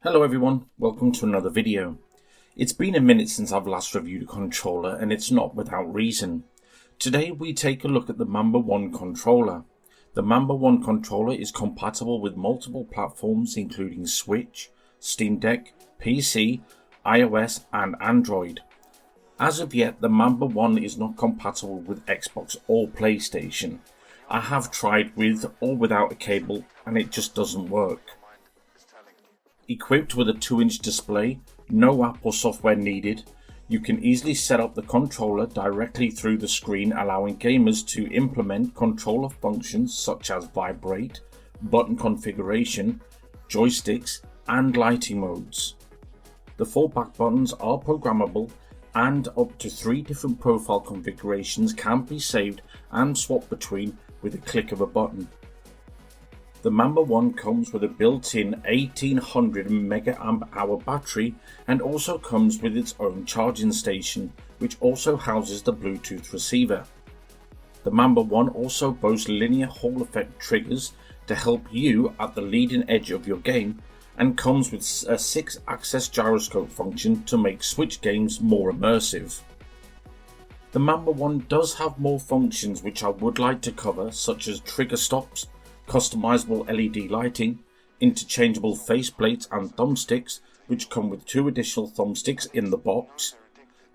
Hello everyone, welcome to another video. It's been a minute since I've last reviewed a controller and it's not without reason. Today we take a look at the Mamba 1 controller. The Mamba 1 controller is compatible with multiple platforms including Switch, Steam Deck, PC, iOS and Android. As of yet, the Mamba 1 is not compatible with Xbox or PlayStation. I have tried with or without a cable and it just doesn't work. Equipped with a 2-inch display, no app or software needed, you can easily set up the controller directly through the screen, allowing gamers to implement controller functions such as vibrate, button configuration, joysticks and lighting modes. The 4 back buttons are programmable and up to 3 different profile configurations can be saved and swapped between with a click of a button. The Mamba 1 comes with a built-in 1800 mAh battery and also comes with its own charging station, which also houses the Bluetooth receiver. The Mamba 1 also boasts linear Hall effect triggers to help you at the leading edge of your game, and comes with a 6-axis gyroscope function to make Switch games more immersive. The Mamba 1 does have more functions which I would like to cover, such as trigger stops, customizable LED lighting, interchangeable faceplates and thumbsticks, which come with 2 additional thumbsticks in the box.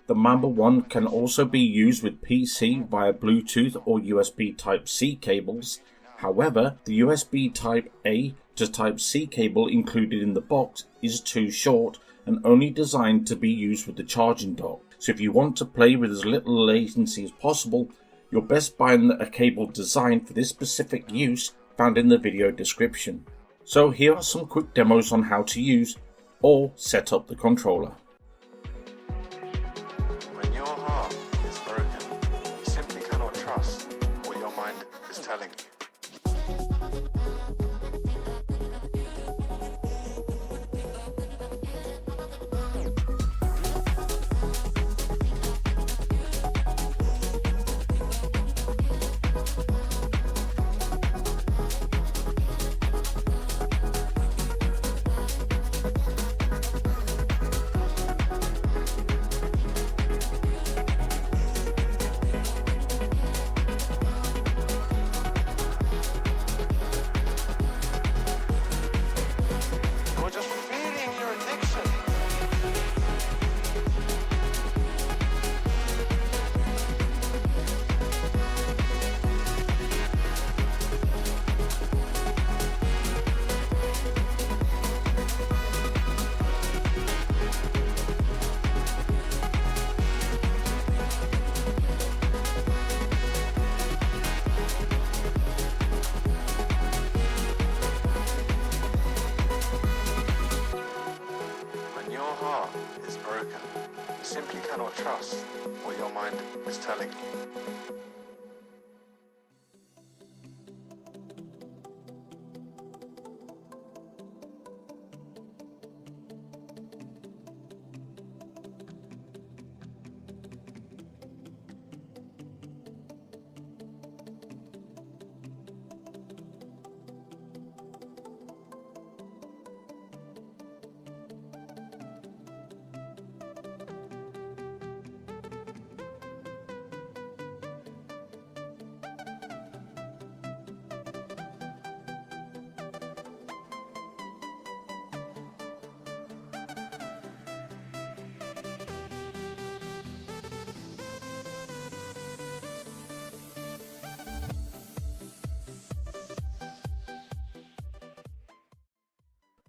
The Mamba 1 can also be used with PC via Bluetooth or USB Type-C cables. However, the USB Type-A to Type-C cable included in the box is too short and only designed to be used with the charging dock. So if you want to play with as little latency as possible, you're best buying a cable designed for this specific use, found in the video description. So here are some quick demos on how to use or set up the controller. When your heart is broken, you simply cannot trust what your mind is telling you. Is broken. You simply cannot trust what your mind is telling you.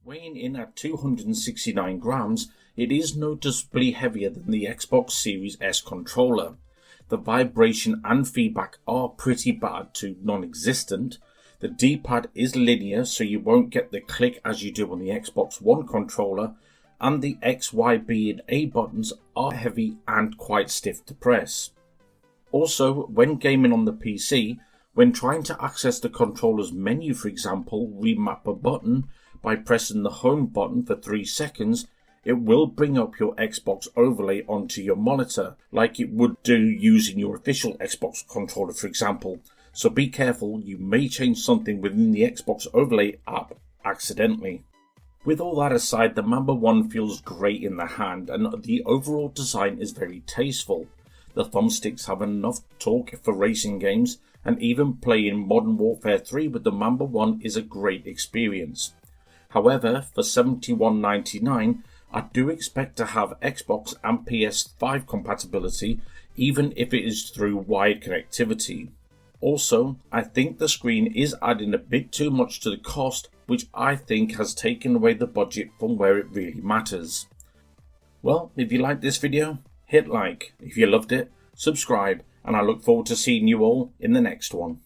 Weighing in at 269 grams, it is noticeably heavier than the Xbox Series S controller. The vibration and feedback are pretty bad to non-existent. The D-pad is linear, so you won't get the click as you do on the Xbox One controller, and the X, Y, B and A buttons are heavy and quite stiff to press. Also, when gaming on the PC, when trying to access the controller's menu, for example, remap a button, by pressing the home button for 3 seconds, it will bring up your Xbox overlay onto your monitor, like it would do using your official Xbox controller, for example. So be careful, you may change something within the Xbox overlay app accidentally. With all that aside, the Mamba 1 feels great in the hand and the overall design is very tasteful. The thumbsticks have enough torque for racing games, and even playing Modern Warfare 3 with the Mamba 1 is a great experience. However, for $71.99, I do expect to have Xbox and PS5 compatibility, even if it is through wired connectivity. Also, I think the screen is adding a bit too much to the cost, which I think has taken away the budget from where it really matters. Well, if you liked this video, hit like. If you loved it, subscribe, and I look forward to seeing you all in the next one.